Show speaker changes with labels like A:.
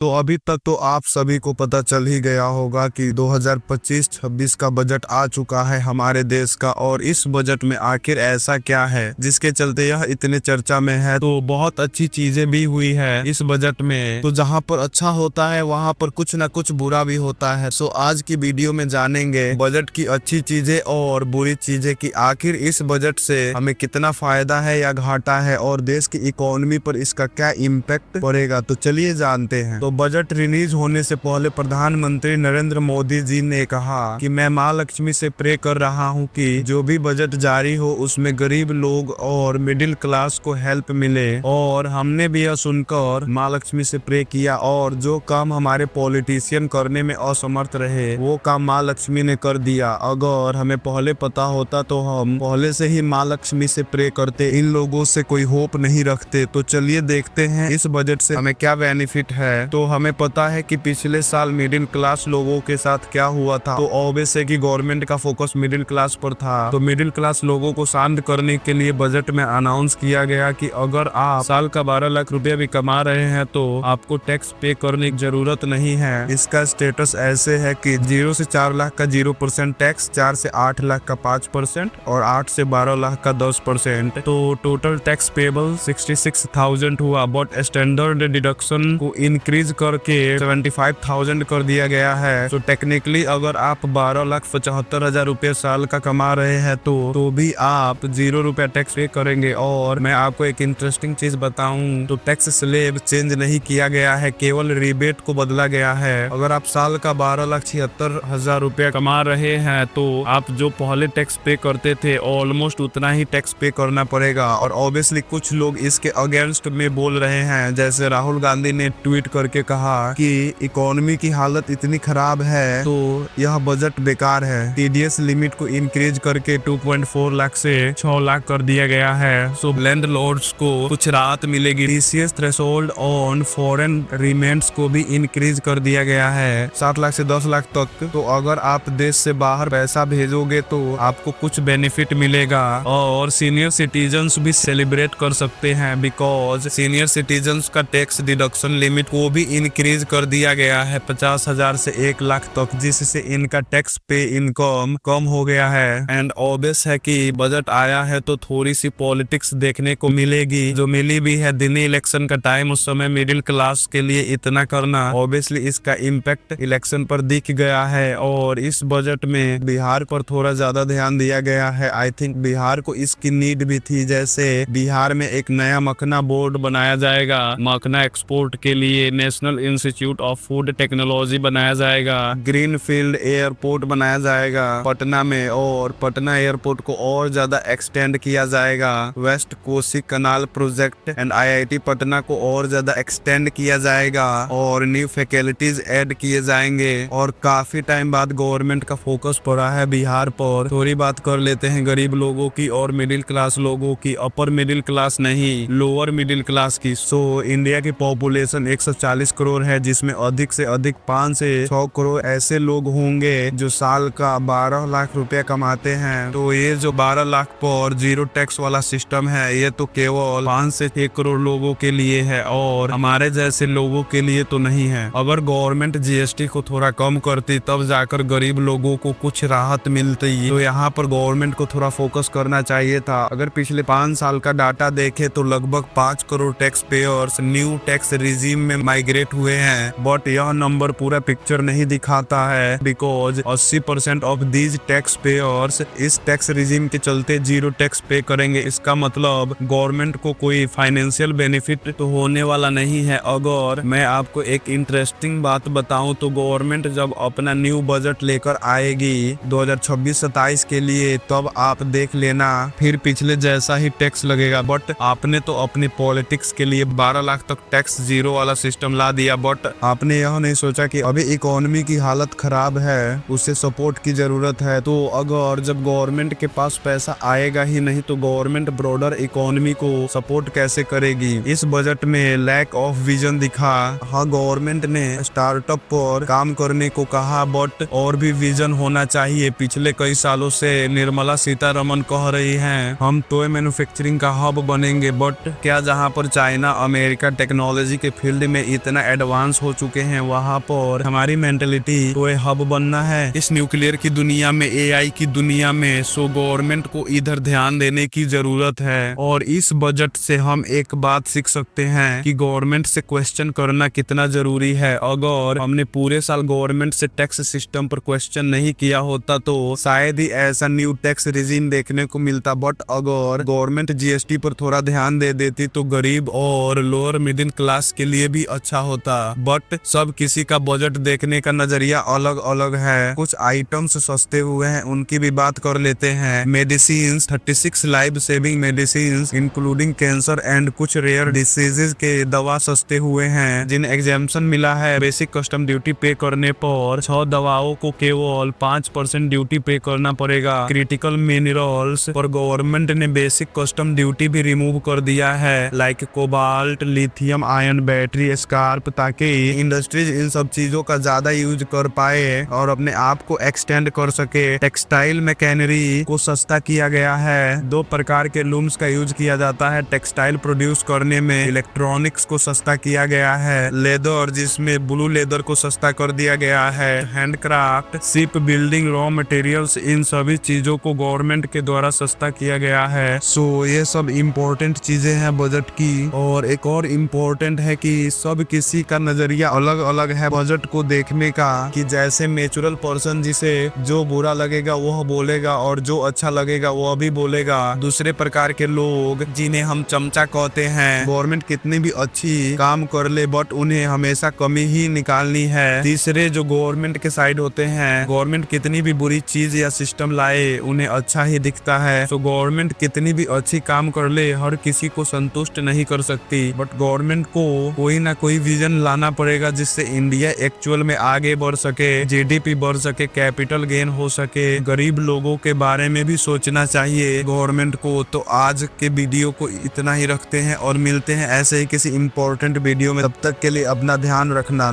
A: तो अभी तक तो आप सभी को पता चल ही गया होगा कि 2025-26 का बजट आ चुका है हमारे देश का, और इस बजट में आखिर ऐसा क्या है जिसके चलते यह इतने चर्चा में है। तो बहुत अच्छी चीजें भी हुई है इस बजट में, तो जहां पर अच्छा होता है वहां पर कुछ ना कुछ बुरा भी होता है। सो आज की वीडियो में जानेंगे बजट की अच्छी चीजें और बुरी चीजें कि आखिर इस बजट से हमें कितना फायदा है या घाटा है, और देश की इकोनॉमी पर इसका क्या इम्पैक्ट पड़ेगा। तो चलिए जानते हैं। तो बजट रिलीज होने से पहले प्रधानमंत्री नरेंद्र मोदी जी ने कहा कि मैं माँ लक्ष्मी से प्रे कर रहा हूँ कि जो भी बजट जारी हो उसमें गरीब लोग और मिडिल क्लास को हेल्प मिले, और हमने भी यह सुनकर माँ लक्ष्मी से प्रे किया, और जो काम हमारे पॉलिटिशियन करने में असमर्थ रहे वो काम माँ लक्ष्मी ने कर दिया। अगर हमें पहले पता होता तो हम पहले से ही माँ लक्ष्मी से प्रे करते, इन लोगों से कोई होप नहीं रखते। तो चलिए देखते हैं इस बजट से हमें क्या बेनिफिट है। तो हमें पता है कि पिछले साल मिडिल क्लास लोगों के साथ क्या हुआ था। तो ऑब्वियस है कि गवर्नमेंट का फोकस मिडिल क्लास पर था। तो मिडिल क्लास लोगों को शांत करने के लिए बजट में अनाउंस किया गया कि अगर आप साल का 12 लाख रुपया भी कमा रहे हैं तो आपको टैक्स पे करने की जरूरत नहीं है। इसका स्टेटस ऐसे है कि 0 से 4 लाख का 0% टैक्स, 4 से 8 लाख का 5% और 8 से 12 लाख का 10%। तो टोटल टैक्स पेबल 66,000 हुआ, बट स्टैंडर्ड डिडक्शन को इंक्रीज करके 75,000 कर दिया गया है। तो टेक्निकली अगर आप 12,75,000 रुपये साल का कमा रहे हैं तो भी आप 0 रुपया टैक्स पे करेंगे। और मैं आपको एक इंटरेस्टिंग चीज बताऊं तो टैक्स स्लैब चेंज नहीं किया गया है, केवल रिबेट को बदला गया है। अगर आप साल का 12,76,000 रुपया कमा रहे हैं तो आप जो पहले टैक्स पे करते थे ऑलमोस्ट उतना ही टैक्स पे करना पड़ेगा। और ऑब्वियसली कुछ लोग इसके अगेंस्ट में बोल रहे हैं, जैसे राहुल गांधी ने ट्वीट करके कहा कि इकोनॉमी की हालत इतनी खराब है तो यह बजट बेकार है। टीडीएस लिमिट को इंक्रीज करके 2.4 लाख से 6 लाख कर दिया गया है। सो लैंडलॉर्ड्स को कुछ राहत मिलेगी। TCS threshold on foreign remnants को भी इंक्रीज कर दिया गया है 7 लाख से 10 लाख तक। तो अगर आप देश से बाहर पैसा भेजोगे तो आपको कुछ बेनिफिट मिलेगा। और सीनियर सिटीजन्स भी सेलिब्रेट कर सकते हैं, बिकॉज सीनियर सिटीजन्स का टैक्स डिडक्शन लिमिट को भी इंक्रीज कर दिया गया है 50,000 से 1 लाख तक, जिससे इनका टैक्स पे इनकम कम हो गया है। एंड ऑब्वियस है कि बजट आया है तो थोड़ी सी पॉलिटिक्स देखने को मिलेगी, जो मिली भी है। दिन इलेक्शन का टाइम, उस समय मिडिल क्लास के लिए इतना करना, ऑब्वियसली इसका इम्पैक्ट इलेक्शन पर दिख गया है। और इस बजट में बिहार पर थोड़ा ज्यादा ध्यान दिया गया है। आई थिंक बिहार को इसकी नीड भी थी। जैसे बिहार में एक नया मखना बोर्ड बनाया जाएगा, मखना एक्सपोर्ट के लिए national institute of food technology बनाया जाएगा, ग्रीनफील्ड एयरपोर्ट बनाया जाएगा पटना में, और पटना एयरपोर्ट को और ज्यादा एक्सटेंड किया जाएगा। West Kosi canal project and IIT Patna को और ज्यादा एक्सटेंड किया जाएगा, और न्यू फैकल्टीज ऐड किए जाएंगे। और काफी टाइम बाद गवर्नमेंट का फोकस पड़ा है बिहार पर। थोड़ी बात कर लेते हैं गरीब लोगों की और मिडिल क्लास लोगों की। अपर मिडिल क्लास नहीं, लोअर मिडिल क्लास की। सो इंडिया की पॉपुलेशन 140 करोड़ है, जिसमें अधिक से अधिक 5 से 6 करोड़ ऐसे लोग होंगे जो साल का 12 लाख रुपया कमाते हैं। तो ये जो 12 लाख पर जीरो टैक्स वाला सिस्टम है, ये तो केवल 5 से 6 करोड़ लोगों के लिए है, और हमारे जैसे लोगों के लिए तो नहीं है। अगर गवर्नमेंट जीएसटी को थोड़ा कम करती तब जाकर गरीब लोगों को कुछ राहत मिलती। तो यहाँ पर गवर्नमेंट को थोड़ा फोकस करना चाहिए था। अगर पिछले 5 साल का डाटा देखे तो लगभग 5 crore tax payers new tax regime में माइग्रेट हुए हैं, बट यह नंबर पूरा पिक्चर नहीं दिखाता है, because 80% of these tax payers इस टैक्स रिजीम के चलते जीरो टैक्स पे करेंगे। इसका मतलब गवर्नमेंट को कोई फाइनेंशियल बेनिफिट तो होने वाला नहीं है। अगर मैं आपको एक इंटरेस्टिंग बात बताऊं तो गवर्नमेंट जब अपना न्यू बजट लेकर आएगी 2026-27 के लिए, तब आप देख लेना फिर पिछले जैसा ही टैक्स लगेगा। बट आपने तो अपनी पॉलिटिक्स के लिए 12 लाख तक टैक्स जीरो वाला सिस्टम ला दिया, बट आपने यह नहीं सोचा कि अभी इकोनॉमी की हालत खराब है, उसे सपोर्ट की जरूरत है। तो अगर जब गवर्नमेंट के पास पैसा आएगा ही नहीं तो गवर्नमेंट ब्रॉडर इकोनॉमी को सपोर्ट कैसे करेगी। इस बजट में लैक ऑफ विजन दिखा। हाँ, गवर्नमेंट ने स्टार्टअप पर काम करने को कहा, बट और भी विजन होना चाहिए। पिछले कई सालों से निर्मला सीतारमण कह रही हैं हम टॉय मैन्युफैक्चरिंग का हब बनेंगे, बट क्या जहां पर चाइना अमेरिका टेक्नोलॉजी के फील्ड में इतना इतना एडवांस हो चुके हैं, वहाँ पर हमारी मेंटेलिटी तो हब बनना है इस न्यूक्लियर की दुनिया में, एआई की दुनिया में। सो गवर्नमेंट को इधर ध्यान देने की जरूरत है। और इस बजट से हम एक बात सीख सकते हैं कि गवर्नमेंट से क्वेश्चन करना कितना जरूरी है। अगर हमने पूरे साल गवर्नमेंट से टैक्स सिस्टम पर क्वेश्चन नहीं किया होता तो शायद ही ऐसा न्यू टैक्स रिजीम देखने को मिलता। बट अगर गवर्नमेंट जीएसटी पर थोड़ा ध्यान दे देती तो गरीब और लोअर मिडिल क्लास के लिए भी अच्छा होता। बट सब किसी का बजट देखने का नजरिया अलग अलग है। कुछ आइटम्स सस्ते हुए हैं, उनकी भी बात कर लेते हैं। Medicine 36 life saving medicine including cancer and कुछ रेयर डिसीजेज के दवा सस्ते हुए हैं, जिन एग्जाम्पशन मिला है। बेसिक कस्टम ड्यूटी पे करने पर 6 दवाओं को केवल 5% ड्यूटी पे करना पड़ेगा। क्रिटिकल मिनरल्स पर गवर्नमेंट ने बेसिक कस्टम ड्यूटी भी रिमूव कर दिया है, like cobalt, lithium ion battery, scrap, ताकि इंडस्ट्रीज इन सब चीजों का ज्यादा यूज कर पाए और अपने आप को एक्सटेंड कर सके। टेक्सटाइल मैकेनरी को सस्ता किया गया है। 2 प्रकार के लूम्स का यूज किया जाता है टेक्सटाइल प्रोड्यूस करने में। इलेक्ट्रॉनिक्स को सस्ता किया गया है। लेदर, जिसमें ब्लू लेदर को सस्ता कर दिया गया है। Handcraft, ship building, raw materials, इन सभी चीजों को गवर्नमेंट के द्वारा सस्ता किया गया है। सो ये सब इम्पोर्टेंट चीजें हैं बजट की। और एक और इम्पोर्टेंट है कि सब किसी का नजरिया अलग अलग है बजट को देखने का, कि जैसे नेचुरल पर्सन जिसे जो बुरा लगेगा वह बोलेगा और जो अच्छा लगेगा वह भी बोलेगा। दूसरे प्रकार के लोग जिन्हें हम चमचा कहते हैं, गवर्नमेंट कितनी भी अच्छी काम कर ले बट उन्हें हमेशा कमी ही निकालनी है। तीसरे जो गवर्नमेंट के साइड होते हैं, गवर्नमेंट कितनी भी बुरी चीज या सिस्टम लाए उन्हें अच्छा ही दिखता है। तो गवर्नमेंट कितनी भी अच्छी काम कर ले हर किसी को संतुष्ट नहीं कर सकती। बट गवर्नमेंट को कोई ना कोई विजन लाना पड़ेगा जिससे इंडिया एक्चुअल में आगे बढ़ सके, जीडीपी बढ़ सके, कैपिटल गेन हो सके। गरीब लोगों के बारे में भी सोचना चाहिए गवर्नमेंट को। तो आज के वीडियो को इतना ही रखते हैं और मिलते हैं ऐसे ही किसी इंपॉर्टेंट वीडियो में। तब तक के लिए अपना ध्यान रखना।